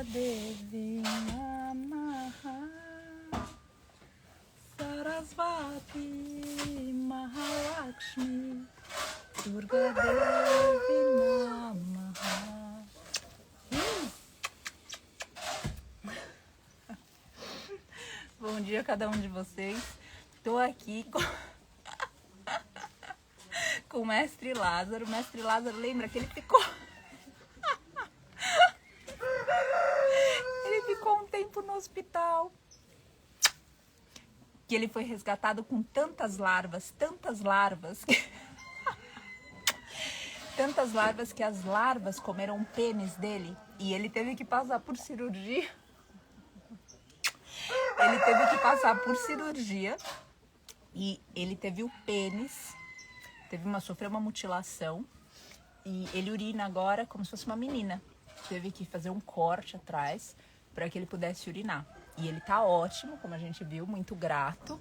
Devi Namaha Sarasvati Mahalakshmi Durga Devi Namaha. Bom dia a cada um de vocês. Estou aqui com o Mestre Lázaro. O Mestre Lázaro, lembra que ele ficou um tempo no hospital, que ele foi resgatado com tantas larvas que as larvas comeram o pênis dele e ele teve que passar por cirurgia. E ele teve o pênis, sofreu uma mutilação e ele urina agora como se fosse uma menina. Teve que fazer um corte atrás para que ele pudesse urinar. E ele tá ótimo, como a gente viu, muito grato.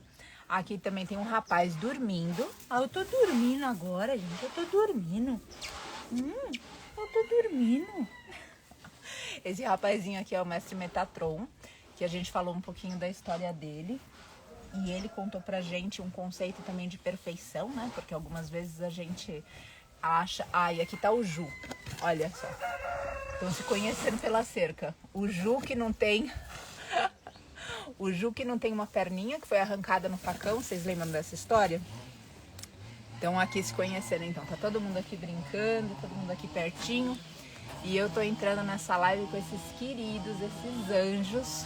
Aqui também tem um rapaz dormindo. Ah, eu tô dormindo agora, gente. Eu tô dormindo. Esse rapazinho aqui é o Mestre Metatron, que a gente falou um pouquinho da história dele. E ele contou pra gente um conceito também de perfeição, né? Porque algumas vezes a gente acha... Ah, e aqui tá o Ju. Olha só. Estão se conhecendo pela cerca. O Ju que não tem uma perninha que foi arrancada no facão. Vocês lembram dessa história? Então aqui se conhecendo, então. Tá todo mundo aqui brincando, todo mundo aqui pertinho. E eu tô entrando nessa live com esses queridos, esses anjos,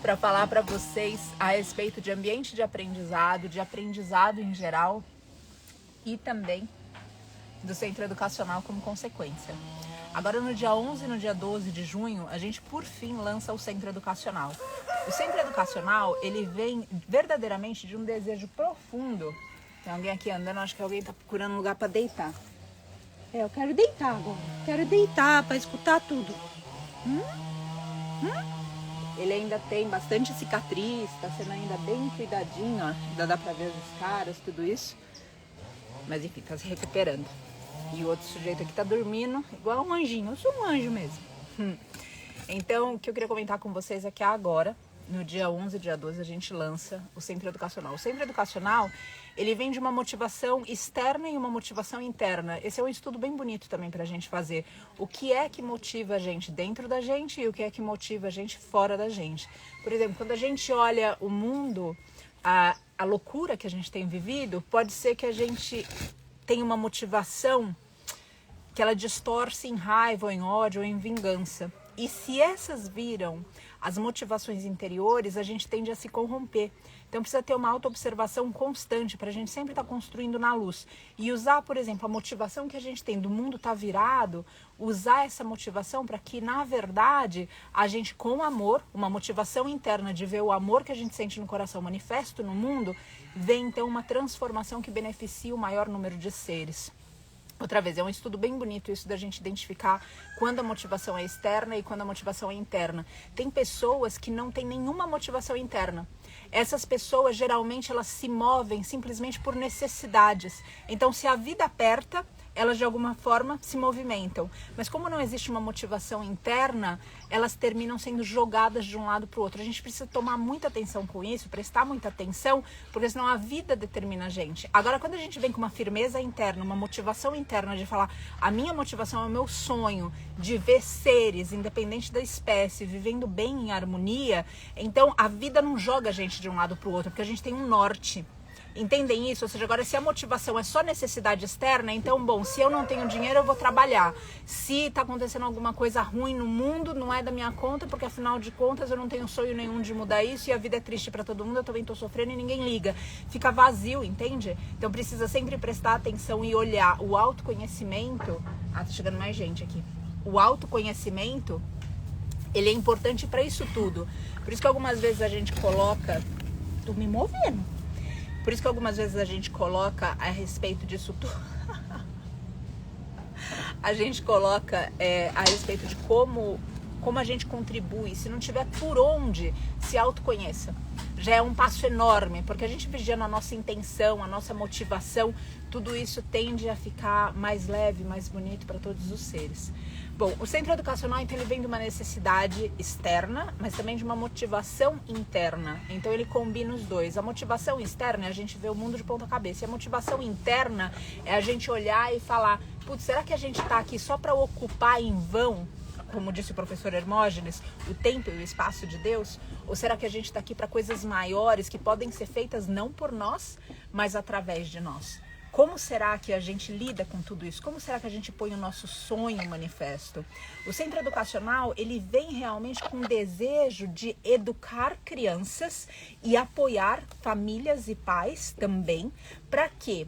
para falar para vocês a respeito de ambiente de aprendizado em geral e também do centro educacional como consequência. Agora no dia 11 e no dia 12 de junho, a gente por fim lança o centro educacional. O centro educacional, ele vem verdadeiramente de um desejo profundo. Tem alguém aqui andando, acho que alguém tá procurando um lugar para deitar. Eu quero deitar agora. Quero deitar para escutar tudo. Ele ainda tem bastante cicatriz, tá sendo ainda bem cuidadinho, ó. Ainda dá para ver as caras, tudo isso. Mas enfim, tá se recuperando. E o outro sujeito aqui tá dormindo, igual um anjinho. Eu sou um anjo mesmo. Então, o que eu queria comentar com vocês é que agora, no dia 11 e dia 12, a gente lança o Centro Educacional. O Centro Educacional, ele vem de uma motivação externa e uma motivação interna. Esse é um estudo bem bonito também pra gente fazer. O que é que motiva a gente dentro da gente e o que é que motiva a gente fora da gente. Por exemplo, quando a gente olha o mundo, a loucura que a gente tem vivido, pode ser que a gente tenha uma motivação que ela distorce em raiva, ou em ódio, ou em vingança. E se essas viram as motivações interiores, a gente tende a se corromper. Então precisa ter uma autoobservação constante para a gente sempre estar construindo na luz. E usar, por exemplo, a motivação que a gente tem do mundo estar virado, usar essa motivação para que, na verdade, a gente com amor, uma motivação interna de ver o amor que a gente sente no coração manifesto no mundo, vem então uma transformação que beneficia o maior número de seres. Outra vez, é um estudo bem bonito isso da gente identificar quando a motivação é externa e quando a motivação é interna. Tem pessoas que não têm nenhuma motivação interna. Essas pessoas, geralmente, elas se movem simplesmente por necessidades. Então, se a vida aperta, elas de alguma forma se movimentam. Mas como não existe uma motivação interna, elas terminam sendo jogadas de um lado para o outro. A gente precisa tomar muita atenção com isso, prestar muita atenção, porque senão a vida determina a gente. Agora, quando a gente vem com uma firmeza interna, uma motivação interna de falar, a minha motivação é o meu sonho de ver seres, independente da espécie, vivendo bem em harmonia, então a vida não joga a gente de um lado para o outro, porque a gente tem um norte. Entendem isso? Ou seja, agora se a motivação é só necessidade externa, então, bom, se eu não tenho dinheiro, eu vou trabalhar. Se tá acontecendo alguma coisa ruim no mundo, não é da minha conta, porque afinal de contas eu não tenho sonho nenhum de mudar isso e a vida é triste pra todo mundo, eu também tô sofrendo e ninguém liga. Fica vazio, entende? Então precisa sempre prestar atenção e olhar o autoconhecimento. Ah, tá chegando mais gente aqui. O autoconhecimento, ele é importante pra isso tudo. Por isso que algumas vezes a gente coloca... Tô me movendo. Por isso que algumas vezes a gente coloca a respeito disso tudo. A gente coloca a respeito de como a gente contribui. Se não tiver por onde, se autoconheça. já é um passo enorme, porque a gente vigiando a nossa intenção, a nossa motivação, tudo isso tende a ficar mais leve, mais bonito para todos os seres. Bom, o centro educacional, então, ele vem de uma necessidade externa, mas também de uma motivação interna. Então, ele combina os dois. A motivação externa é a gente ver o mundo de ponta cabeça. E a motivação interna é a gente olhar e falar, putz, será que a gente está aqui só para ocupar em vão, como disse o professor Hermógenes, o tempo e o espaço de Deus? Ou será que a gente está aqui para coisas maiores que podem ser feitas não por nós, mas através de nós? Como será que a gente lida com tudo isso? Como será que a gente põe o nosso sonho manifesto? O centro educacional, ele vem realmente com o desejo de educar crianças e apoiar famílias e pais também. Para quê?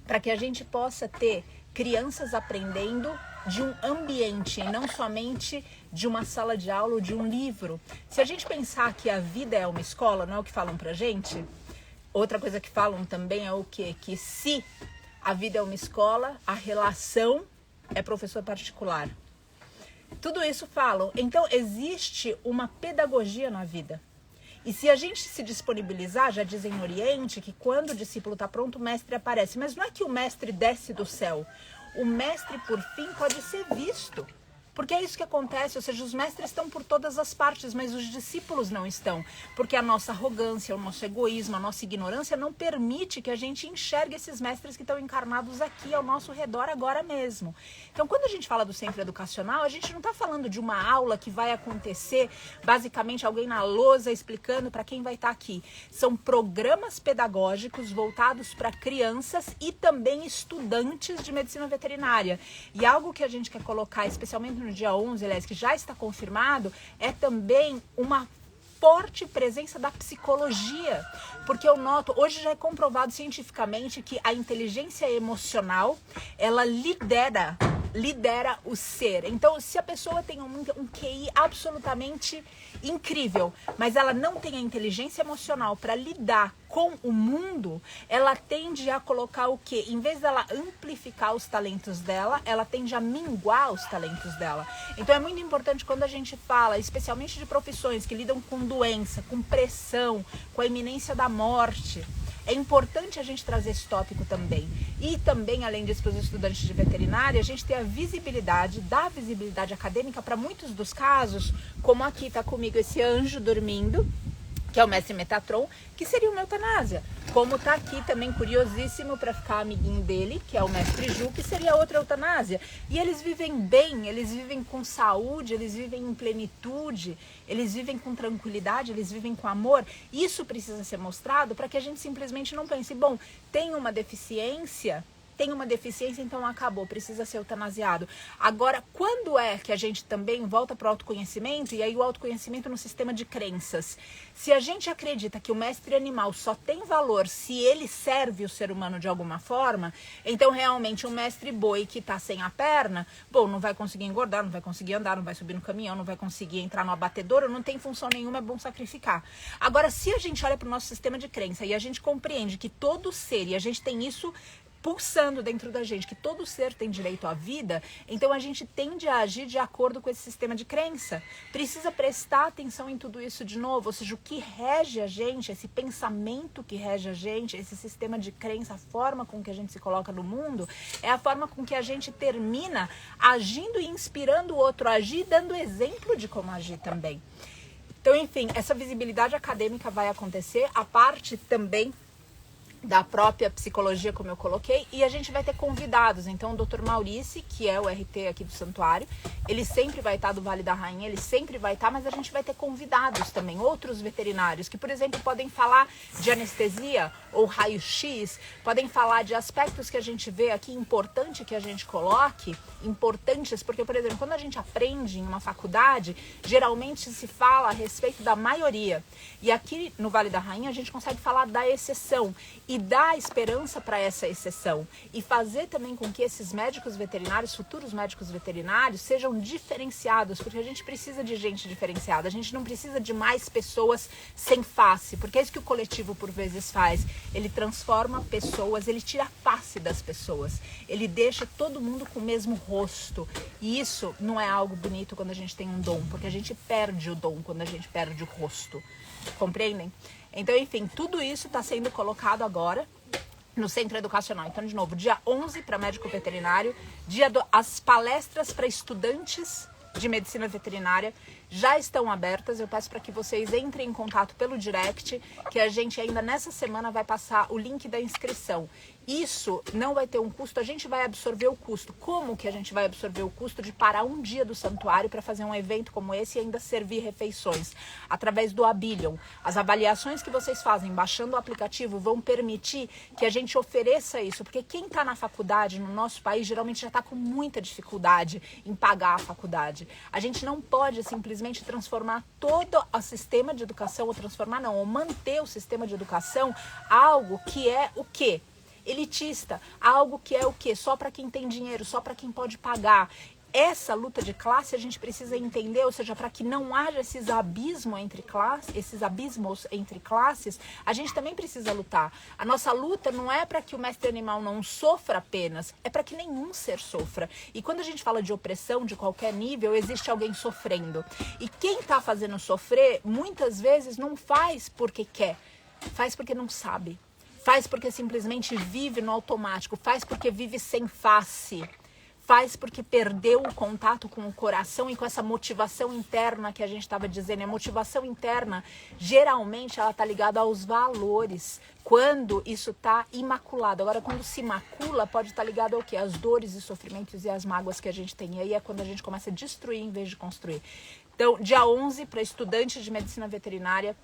Para que a gente possa ter crianças aprendendo de um ambiente e não somente de uma sala de aula ou de um livro. Se a gente pensar que a vida é uma escola, não é o que falam pra gente? Outra coisa que falam também é o quê? Que se a vida é uma escola, a relação é professor particular. Tudo isso falam. Então, existe uma pedagogia na vida. E se a gente se disponibilizar, já dizem no Oriente, que quando o discípulo está pronto, o mestre aparece. Mas não é que o mestre desce do céu. O mestre, por fim, pode ser visto. Porque é isso que acontece, ou seja, os mestres estão por todas as partes, mas os discípulos não estão. Porque a nossa arrogância, o nosso egoísmo, a nossa ignorância não permite que a gente enxergue esses mestres que estão encarnados aqui ao nosso redor agora mesmo. Então, quando a gente fala do centro educacional, a gente não está falando de uma aula que vai acontecer, basicamente alguém na lousa explicando para quem vai estar aqui. São programas pedagógicos voltados para crianças e também estudantes de medicina veterinária. E algo que a gente quer colocar, especialmente no dia 11, aliás, que já está confirmado, é também uma forte presença da psicologia, porque eu noto, hoje já é comprovado cientificamente que a inteligência emocional, ela lidera o ser. Então, se a pessoa tem um QI absolutamente incrível, mas ela não tem a inteligência emocional para lidar com o mundo, ela tende a colocar o quê? Em vez dela amplificar os talentos dela, ela tende a minguar os talentos dela. Então é muito importante quando a gente fala, especialmente de profissões que lidam com doença, com pressão, com a iminência da morte, é importante a gente trazer esse tópico também. E também, além disso, para os estudantes de veterinária, a gente ter a visibilidade, dar visibilidade acadêmica para muitos dos casos, como aqui está comigo esse anjo dormindo, que é o mestre Metatron, que seria uma eutanásia. Como está aqui também curiosíssimo para ficar amiguinho dele, que é o mestre Ju, que seria outra eutanásia. E eles vivem bem, eles vivem com saúde, eles vivem em plenitude, eles vivem com tranquilidade, eles vivem com amor. Isso precisa ser mostrado para que a gente simplesmente não pense, bom, tem uma deficiência, então acabou, precisa ser eutanasiado. Agora, quando é que a gente também volta para o autoconhecimento, e aí o autoconhecimento no sistema de crenças? Se a gente acredita que o mestre animal só tem valor se ele serve o ser humano de alguma forma, então realmente um mestre boi que está sem a perna, bom, não vai conseguir engordar, não vai conseguir andar, não vai subir no caminhão, não vai conseguir entrar no abatedouro, não tem função nenhuma, é bom sacrificar. Agora, se a gente olha para o nosso sistema de crença e a gente compreende que todo ser, e a gente tem isso pulsando dentro da gente, que todo ser tem direito à vida, então a gente tende a agir de acordo com esse sistema de crença. Precisa prestar atenção em tudo isso de novo, ou seja, o que rege a gente, esse pensamento que rege a gente, esse sistema de crença, a forma com que a gente se coloca no mundo, é a forma com que a gente termina agindo e inspirando o outro a agir, dando exemplo de como agir também. Então, enfim, essa visibilidade acadêmica vai acontecer, a parte também da própria psicologia, como eu coloquei, e a gente vai ter convidados. Então, o Dr. Maurice, que é o RT aqui do santuário, ele sempre vai estar do Vale da Rainha, ele sempre vai estar, mas a gente vai ter convidados também, outros veterinários, que, por exemplo, podem falar de anestesia ou raio-x, podem falar de aspectos que a gente vê aqui, importante que a gente coloque, importantes, porque, por exemplo, quando a gente aprende em uma faculdade, geralmente se fala a respeito da maioria. E aqui no Vale da Rainha, a gente consegue falar da exceção e dar esperança para essa exceção e fazer também com que esses médicos veterinários, futuros médicos veterinários, sejam diferenciados, porque a gente precisa de gente diferenciada, a gente não precisa de mais pessoas sem face, porque é isso que o coletivo por vezes faz, ele transforma pessoas, ele tira a face das pessoas, ele deixa todo mundo com o mesmo rosto, E isso não é algo bonito quando a gente tem um dom, porque a gente perde o dom quando a gente perde o rosto. Compreendem? Então, enfim, tudo isso está sendo colocado agora no Centro Educacional. Então, de novo, dia 11 para médico veterinário, as palestras para estudantes de medicina veterinária já estão abertas. Eu peço para que vocês entrem em contato pelo direct, que a gente ainda nessa semana vai passar o link da inscrição. Isso não vai ter um custo, a gente vai absorver o custo. Como que a gente vai absorver o custo de parar um dia do santuário para fazer um evento como esse e ainda servir refeições? Através do Abilion. As avaliações que vocês fazem baixando o aplicativo vão permitir que a gente ofereça isso, porque quem está na faculdade no nosso país geralmente já está com muita dificuldade em pagar a faculdade. A gente não pode simplesmente transformar todo o sistema de educação, ou manter o sistema de educação algo que é o quê? Elitista, algo que é o quê? Só para quem tem dinheiro, só para quem pode pagar. Essa luta de classe a gente precisa entender, ou seja, para que não haja esses abismos entre classes, a gente também precisa lutar. A nossa luta não é para que o mestre animal não sofra apenas, é para que nenhum ser sofra. E quando a gente fala de opressão de qualquer nível, existe alguém sofrendo. E quem está fazendo sofrer, muitas vezes não faz porque quer, faz porque não sabe. Faz porque simplesmente vive no automático, faz porque vive sem face, faz porque perdeu o contato com o coração e com essa motivação interna que a gente estava dizendo. A motivação interna, geralmente, ela está ligada aos valores, quando isso está imaculado. Agora, quando se macula, pode estar ligado ao quê? Às dores e sofrimentos e às mágoas que a gente tem. E aí é quando a gente começa a destruir em vez de construir. Então, dia 11, para estudantes de medicina veterinária,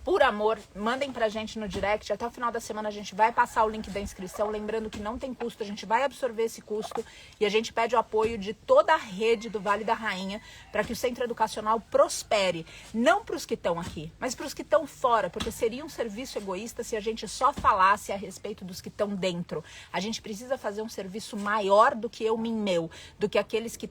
por amor, mandem pra gente no direct. Até o final da semana a gente vai passar o link da inscrição. Lembrando que não tem custo, a gente vai absorver esse custo. E a gente pede o apoio de toda a rede do Vale da Rainha para que o Centro Educacional prospere. Não para os que estão aqui, mas para os que estão fora. Porque seria um serviço egoísta se a gente só falasse a respeito dos que estão dentro. A gente precisa fazer um serviço maior do que meu, do que aqueles que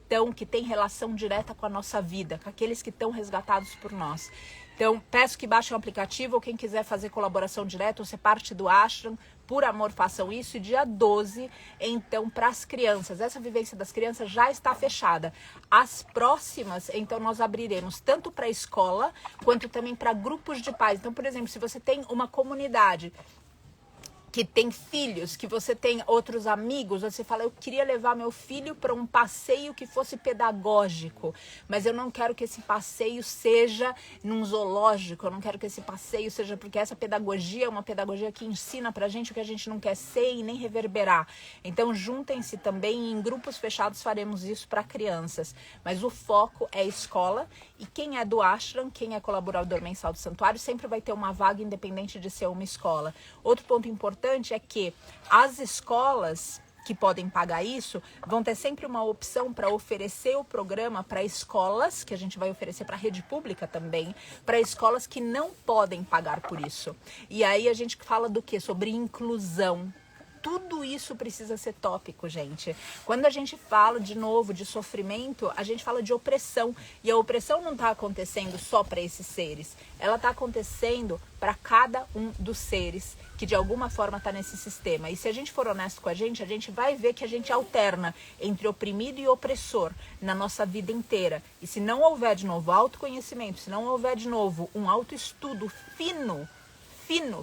têm relação direta com a nossa vida, com aqueles que estão resgatados por nós. Então, peço que baixem o aplicativo, ou quem quiser fazer colaboração direta ou ser parte do Ashram, por amor, façam isso. E dia 12, então, para as crianças. Essa vivência das crianças já está fechada. As próximas, então, nós abriremos tanto para a escola, quanto também para grupos de pais. Então, por exemplo, se você tem uma comunidade que tem filhos, que você tem outros amigos, você fala, eu queria levar meu filho para um passeio que fosse pedagógico, mas eu não quero que esse passeio seja num zoológico, eu não quero que esse passeio seja, porque essa pedagogia é uma pedagogia que ensina pra gente o que a gente não quer ser e nem reverberar. Então juntem-se também, em grupos fechados faremos isso para crianças, mas o foco é escola. E quem é do Ashram, quem é colaborador mensal do santuário, sempre vai ter uma vaga independente de ser uma escola. Outro ponto importante é que as escolas que podem pagar isso vão ter sempre uma opção para oferecer o programa para escolas, que a gente vai oferecer para a rede pública também, para escolas que não podem pagar por isso. E aí a gente fala do quê? Sobre inclusão. Tudo isso precisa ser tópico, gente. Quando a gente fala, de novo, de sofrimento, a gente fala de opressão. E a opressão não está acontecendo só para esses seres. Ela está acontecendo para cada um dos seres que de alguma forma está nesse sistema. E se a gente for honesto com a gente vai ver que a gente alterna entre oprimido e opressor na nossa vida inteira. E se não houver de novo autoconhecimento, se não houver de novo um autoestudo fino,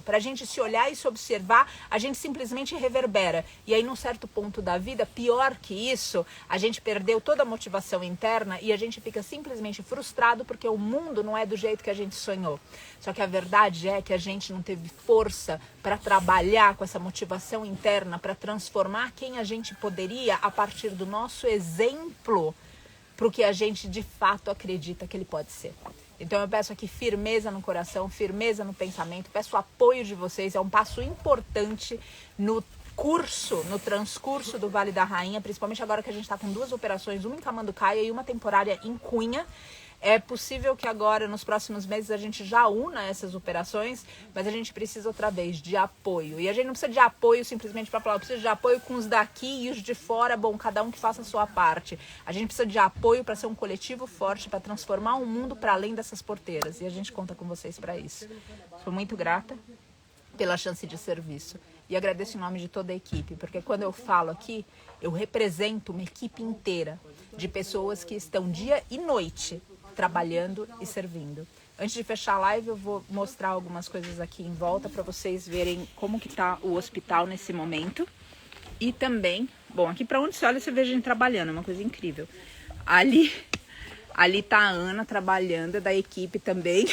para a gente se olhar e se observar, a gente simplesmente reverbera. E aí, num certo ponto da vida, pior que isso, a gente perdeu toda a motivação interna e a gente fica simplesmente frustrado porque o mundo não é do jeito que a gente sonhou. Só que a verdade é que a gente não teve força para trabalhar com essa motivação interna, para transformar quem a gente poderia a partir do nosso exemplo para o que a gente de fato acredita que ele pode ser. Então eu peço aqui firmeza no coração, firmeza no pensamento, peço o apoio de vocês, é um passo importante no transcurso do Vale da Rainha, principalmente agora que a gente está com 2 operações, uma em Camanducaia e uma temporária em Cunha. É possível que agora, nos próximos meses, a gente já una essas operações, mas a gente precisa outra vez de apoio. E a gente não precisa de apoio simplesmente para falar, precisa de apoio com os daqui e os de fora, bom, cada um que faça a sua parte. A gente precisa de apoio para ser um coletivo forte, para transformar o mundo para além dessas porteiras. E a gente conta com vocês para isso. Sou muito grata pela chance de serviço. E agradeço em nome de toda a equipe, porque quando eu falo aqui, eu represento uma equipe inteira de pessoas que estão dia e noite trabalhando e servindo. Antes de fechar a live, eu vou mostrar algumas coisas aqui em volta para vocês verem como que tá o hospital nesse momento. E também, bom, aqui para onde você olha, você vê gente trabalhando, é uma coisa incrível. Ali tá a Ana trabalhando, da equipe também.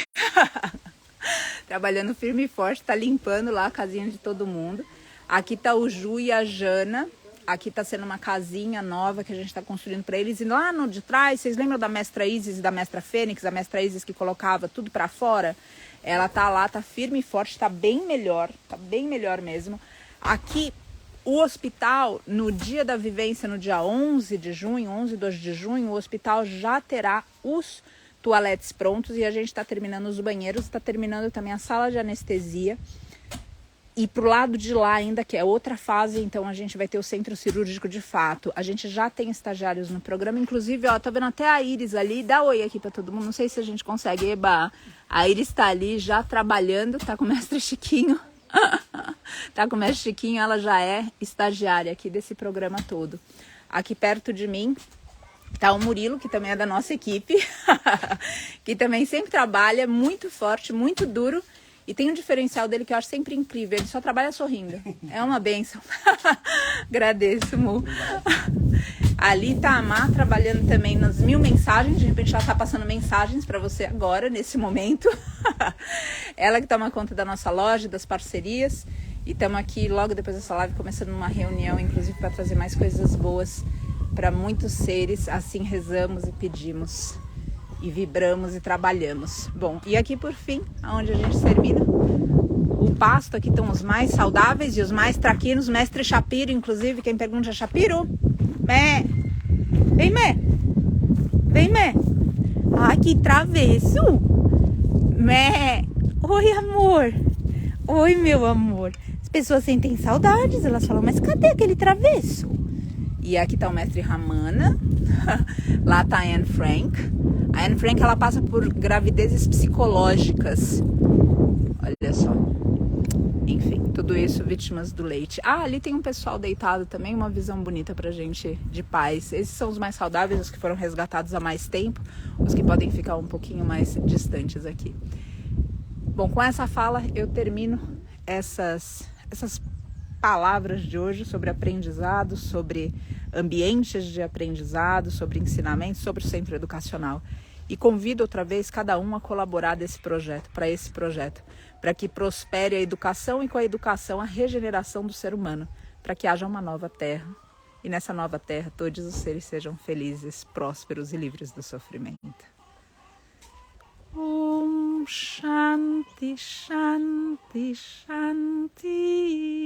Trabalhando firme e forte, tá limpando lá a casinha de todo mundo. Aqui tá o Ju e a Jana. Aqui tá sendo uma casinha nova que a gente tá construindo para eles. E lá no de trás, vocês lembram da mestra Isis e da mestra Fênix? A mestra Isis que colocava tudo para fora? Ela tá lá, tá firme e forte, tá bem melhor mesmo. Aqui, o hospital, no dia da vivência, no dia 11 de junho, 11 e 12 de junho, o hospital já terá os toaletes prontos e a gente está terminando os banheiros, está terminando também a sala de anestesia. E pro lado de lá ainda, que é outra fase, então a gente vai ter o centro cirúrgico de fato. A gente já tem estagiários no programa, inclusive, ó, tá vendo até a Iris ali, dá oi aqui para todo mundo, não sei se a gente consegue, eba. A Iris tá ali já trabalhando, tá com o mestre Chiquinho. Tá com o mestre Chiquinho, ela já é estagiária aqui desse programa todo. Aqui perto de mim tá o Murilo, que também é da nossa equipe, que também sempre trabalha muito forte, muito duro. E tem um diferencial dele que eu acho sempre incrível, ele só trabalha sorrindo. É uma bênção. Agradeço, Mu. Ali tá a Má trabalhando também nas 1000 mensagens. De repente ela tá passando mensagens para você agora, nesse momento. Ela que toma conta da nossa loja, das parcerias. E estamos aqui logo depois dessa live começando uma reunião, inclusive para trazer mais coisas boas para muitos seres. Assim rezamos e pedimos. E vibramos e trabalhamos. Bom, e aqui por fim, onde a gente termina, o pasto, aqui estão os mais saudáveis e os mais traquinos, mestre Shapiro, inclusive, quem pergunta é Shapiro? Mé! Vem, Mé! Vem, Mé! Ai, que travesso! Mé! Oi, amor! Oi, meu amor! As pessoas sentem saudades, elas falam, mas cadê aquele travesso? E aqui tá o mestre Ramana, lá tá a Anne Frank. A Anne Frank, ela passa por gravidezes psicológicas. Olha só. Enfim, tudo isso vítimas do leite. Ah, ali tem um pessoal deitado também, uma visão bonita pra gente de paz. Esses são os mais saudáveis, os que foram resgatados há mais tempo, os que podem ficar um pouquinho mais distantes aqui. Bom, com essa fala eu termino essas palavras de hoje sobre aprendizado, sobre ambientes de aprendizado, sobre ensinamento, sobre o centro educacional. E convido outra vez cada um a colaborar desse projeto, para que prospere a educação e com a educação a regeneração do ser humano, para que haja uma nova terra. E nessa nova terra todos os seres sejam felizes, prósperos e livres do sofrimento. Om Shanti, Shanti, Shanti.